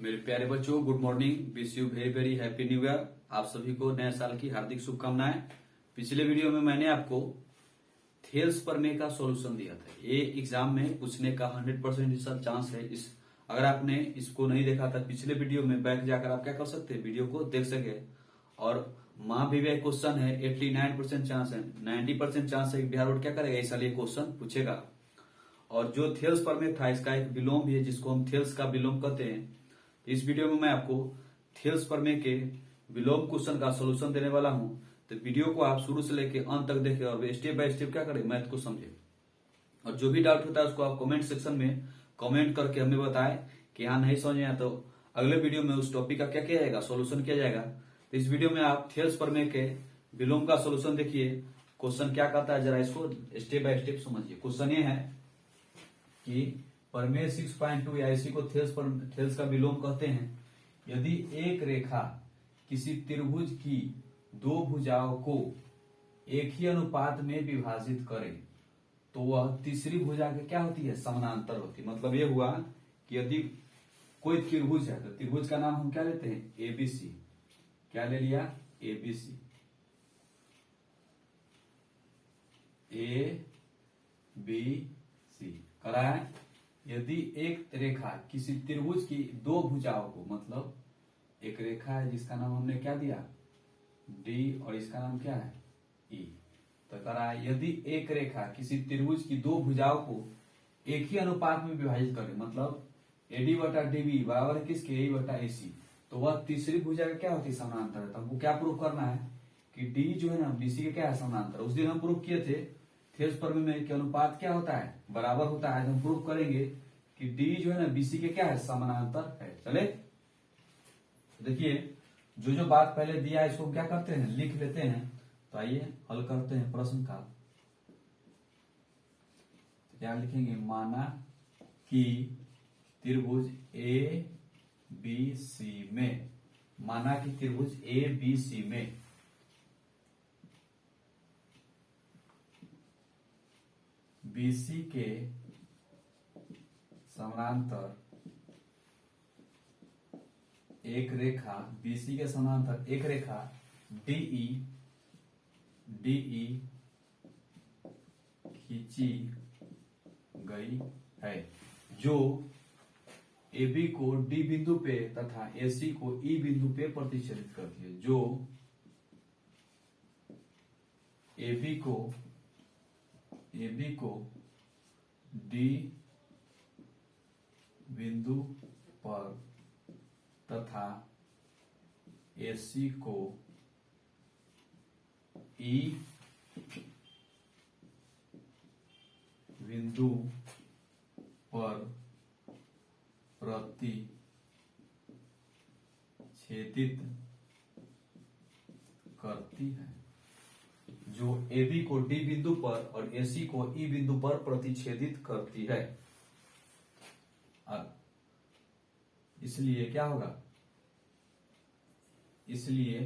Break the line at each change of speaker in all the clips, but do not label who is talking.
मेरे प्यारे बच्चों, good morning. Wish you very very happy new year. आप सभी को नए साल की हार्दिक शुभकामनाएं। पिछले वीडियो में मैंने आपको थेल्स प्रमेय का सॉल्यूशन दिया था। ये एग्जाम में पूछने का 100% चांस है। अगर आपने इसको नहीं देखा था पिछले वीडियो में, बैक जाकर आप क्या कर सकते हैं, वीडियो को देख सके। और महाभिव्यय क्वेश्चन है, 89% चांस है, 90% चांस है कि बिहार बोर्ड क्या करेगा, इस साल ये क्वेश्चन पूछेगा। और जो थेल्स प्रमेय था, इसका एक विलोम भी है जिसको हम थेल्स का विलोम कहते हैं। इस वीडियो में मैं आपको थेल्स प्रमेय के विलोम क्वेश्चन का सॉल्यूशन देने वाला हूं। तो वीडियो को आप शुरू से लेकर अंत तक देखें और स्टेप बाय स्टेप क्या करें, मैथ को समझें। और जो भी डाउट होता है उसको आप कमेंट सेक्शन में कमेंट करके हमें बताएं कि हाँ नहीं समझ आया, तो अगले वीडियो में उस टॉपिक का क्या किया जाएगा, सॉल्यूशन किया जाएगा। तो इस वीडियो में आप थेल्स प्रमेय के विलोम का सॉल्यूशन देखिए। क्वेश्चन क्या कहता है, जरा इसको स्टेप बाय स्टेप समझिए। क्वेश्चन ये है कि प्रमेय 6.2 या इसी को थेल्स का विलोम कहते हैं। यदि एक रेखा किसी त्रिभुज की दो भुजाओं को एक ही अनुपात में विभाजित करे तो वह तीसरी भुजा के क्या होती है, समानांतर होती है। मतलब ये हुआ कि यदि कोई त्रिभुज है तो त्रिभुज का नाम हम क्या लेते हैं, एबीसी। क्या ले लिया, एबीसी। ए बी सी करा है। यदि एक रेखा किसी त्रिभुज की दो भुजाओं को, मतलब एक रेखा है जिसका नाम हमने क्या दिया, डी, और इसका नाम क्या है, ई। तो करा है, यदि एक रेखा किसी त्रिभुज की दो भुजाओं को एक ही अनुपात में विभाजित करे, मतलब एडी बटा डीबी बराबर है किसके, ए बटा एसी, तो वह तीसरी भुजा का क्या होती है, समानांतर है। तो हमको क्या प्रूव करना है कि डी जो है ना बीसी के क्या है, समानांतर। उस दिन हम प्रूव किए थे थेल्स प्रमेय में कि अनुपात क्या होता है, बराबर होता है। हम प्रूव करेंगे कि डी जो है ना बीसी के क्या है, समानांतर है। चले देखिए, जो बात पहले दिया है इसको क्या करते हैं, लिख लेते हैं। तो आइए हल करते हैं प्रश्न का। तो क्या लिखेंगे, माना कि त्रिभुज ए बी सी में, माना कि त्रिभुज ए बी सी में बीसी के समानांतर एक रेखा, बीसी के समानांतर एक रेखा डीई खींची गई है, जो एबी को डी बिंदु पे तथा एसी को ई बिंदु पे प्रतिच्छेदित करती है। जो एबी को डी बिंदु पर तथा एसी को ई बिंदु पर प्रतिच्छेदित करती है। जो एबी को डी बिंदु पर और एसी को ई बिंदु पर प्रतिच्छेदित करती है। इसलिए क्या होगा, इसलिए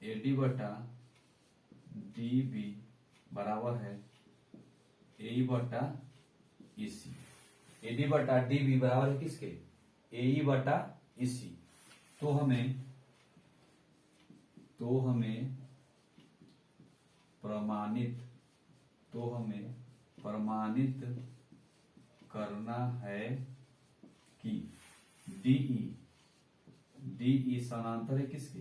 एडी बटा डी बी बराबर है ए बटा ईसी। एडी बटा डी बी बराबर है किसके, ए बटा ईसी। तो हमें प्रमाणित करना है कि डीई समानांतर है किसके,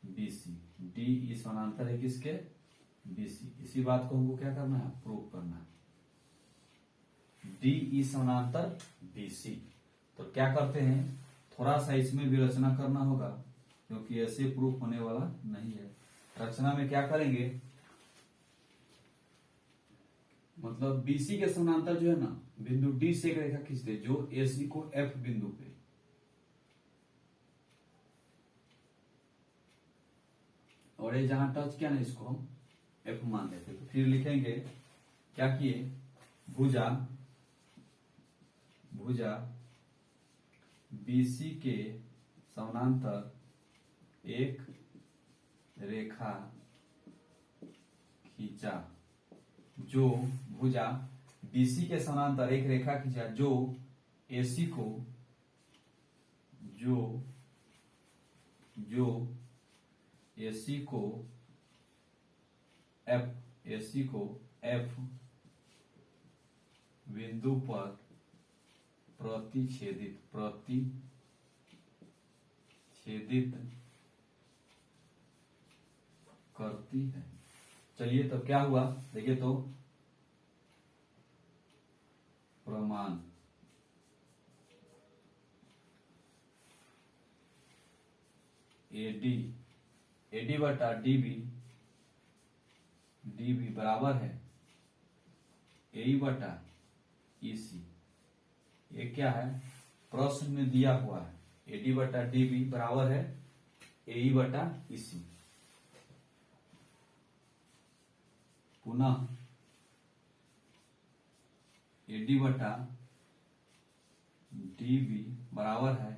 बीसी। डीई समानांतर है किसके, बीसी। इसी बात को हमको क्या करना है, प्रूव करना है। डीई समानांतर बीसी। तो क्या करते हैं, थोड़ा सा इसमें भी रचना करना होगा क्योंकि ऐसे प्रूफ होने वाला नहीं है। रचना में क्या करेंगे, मतलब बीसी के समानांतर जो है ना, बिंदु डी से एक रेखा खींच दे जो एसी को एफ बिंदु पे, और ये जहां टच किया ना इसको हम एफ मान लेते। तो फिर लिखेंगे क्या किए, भुजा बीसी के समानांतर एक रेखा खींचा जो भुजा बीसी के समानांतर एक रेखा खींचा जो एसी को एसी को एफ बिंदु पर प्रतिच्छेदित करती है। चलिए तो क्या हुआ देखिए तो प्रमाण एडी बटा डीबी बराबर है ए बटा ईसी। ये क्या है प्रश्न में दिया हुआ है एडी बटा डीबी बराबर है ए बटा ईसी। पुनः एडी बटा डीबी बराबर है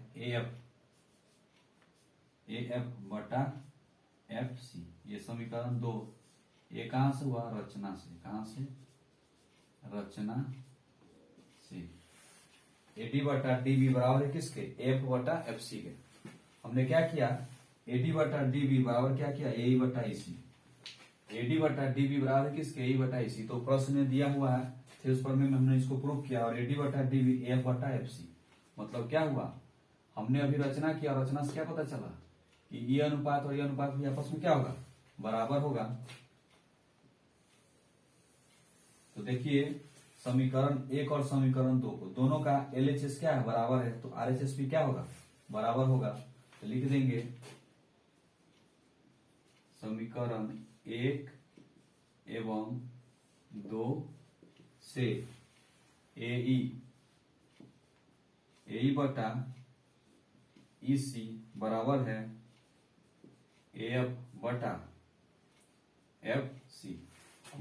एफ बटा एफ सी। ये समीकरण 2। ये कहां से हुआ रचना से। कहां से रचना से। एडी बटा डीबी बराबर है किसके एफ बटा एफ सी के। हमने क्या किया एडी बटा डीबी बराबर क्या किया ए बटा ईसी। एडी बटा डीबी बराबर है किसके ए बटा ईसी। तो प्रश्न में दिया हुआ है थे उस पर में हमने इसको प्रूव किया और एडी बटा डीबी एफ बटा एफ सी। मतलब क्या हुआ हमने अभी रचना किया और रचना से क्या पता चला कि ये अनुपात और ये अनुपात भी आपस में क्या होगा बराबर होगा। तो देखिए समीकरण 1 और समीकरण 2 को दोनों का एलएचएस क्या है बराबर है तो आरएचएस भी क्या होगा बराबर होगा। तो लिख देंगे समीकरण 1 एवं 2 से ए बटा ईसी बराबर है एफ बटा एफ सी।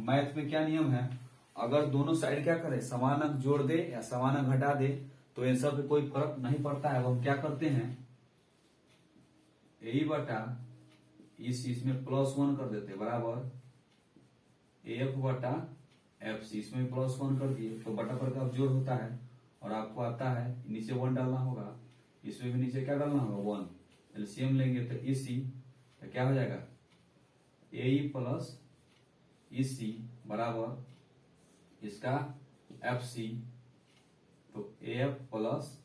मैथ में क्या नियम है अगर दोनों साइड क्या करें समान अंक जोड़ दे या समान अंक घटा दे तो इन सब पे कोई फर्क नहीं पड़ता है। अब हम क्या करते हैं ए बटा ईसी इसमें +1 कर देते बराबर एफ बटा एफ सी। इसमें +1 कर दिए तो बटा पर का जोड़ होता है और आपको आता है नीचे 1 डालना होगा इसमें भी नीचे क्या डालना होगा 1। एलसीएम लेंगे तो ईसी तो क्या हो जाएगा ए प्लस ईसी बराबर इसका एफ सी तो एफ प्लस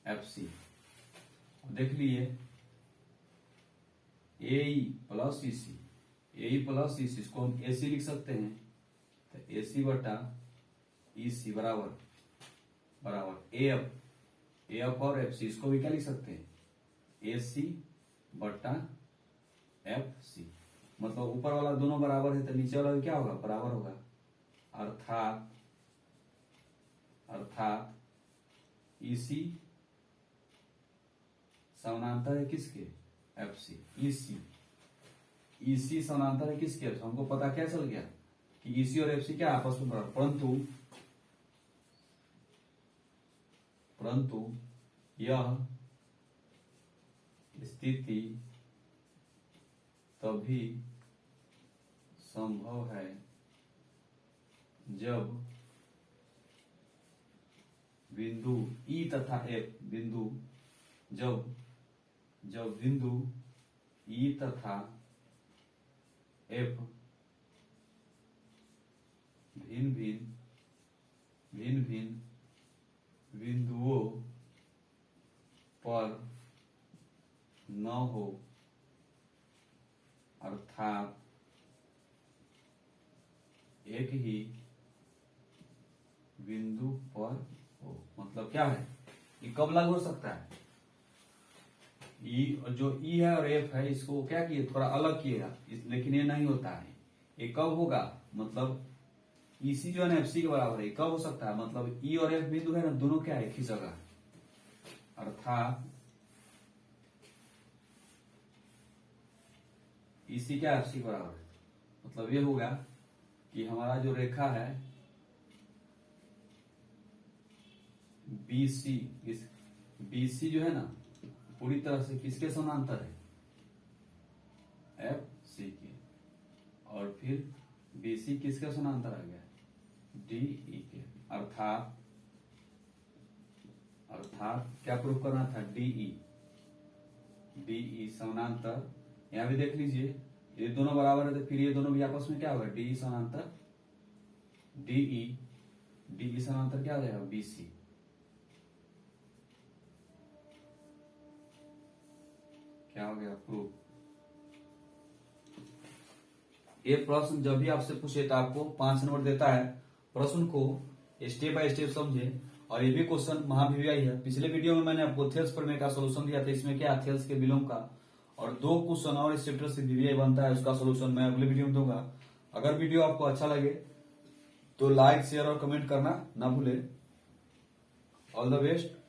एफ सी। देख लिए ए प्लस ईसी इसको हम एसी लिख सकते हैं तो एसी बटा ईसी बराबर एफ और एफ सी। इसको भी क्या लिख सकते हैं एसी बटा एफ सी। मतलब ऊपर वाला दोनों बराबर है तो नीचे वाला भी क्या होगा बराबर होगा। अर्थात ईसी समानांतर है किसके एफ सी। ईसी समानांतर है किसके एफ सी। हमको पता क्या चल गया कि ईसी और एफ सी क्या आपस में बराबर। परंतु यह स्थिति तभी संभव है जब बिंदु ई तथा एफ जब बिंदु ई तथा एफ भिन्न भिन्न बिंदुओं पर न हो अर्थात एक ही बिंदु पर हो। मतलब क्या है ये कब लागू हो सकता है ई जो ई है और एफ है इसको क्या किए थोड़ा अलग किएगा लेकिन ये नहीं होता है। ये कब होगा मतलब ईसी जो है ना एफ सी के बराबर है। कब हो सकता है मतलब ई और एफ बिंदु है ना दोनों क्या है एक ही जगह। अर्थात ईसी क्या एफ सी के बराबर है। मतलब ये होगा कि हमारा जो रेखा है बीसी जो है ना पूरी तरह से किसके समानांतर है एफ सी के। और फिर बीसी किसके समानांतर आ गया डी ई के, अर्थात क्या प्रूफ करना था, डीई समानांतर, यहां भी देख लीजिए ये दोनों बराबर है तो फिर ये दोनों भी आपस में क्या होगा, डीई समानांतर डीई समानांतर क्या हो जाएगा, बीसी। क्या हो गया, प्रूफ। ये प्रश्न जब भी आपसे पूछे तो आपको 5 नंबर देता है। प्रश्न को स्टेप बाय स्टेप समझे। और ये भी क्वेश्चन महाभिव्याई है। पिछले वीडियो में मैंने आपको थेल्स प्रमेय का सोल्यूशन दिया था, इसमें क्या थेल्स के विलोम का, और 2 क्वेश्चन और इस चैप्टर से वीवीआई बनता है, उसका सोल्यूशन मैं अगले वीडियो में दूंगा। अगर वीडियो आपको अच्छा लगे तो लाइक शेयर और कमेंट करना ना भूले। All the best.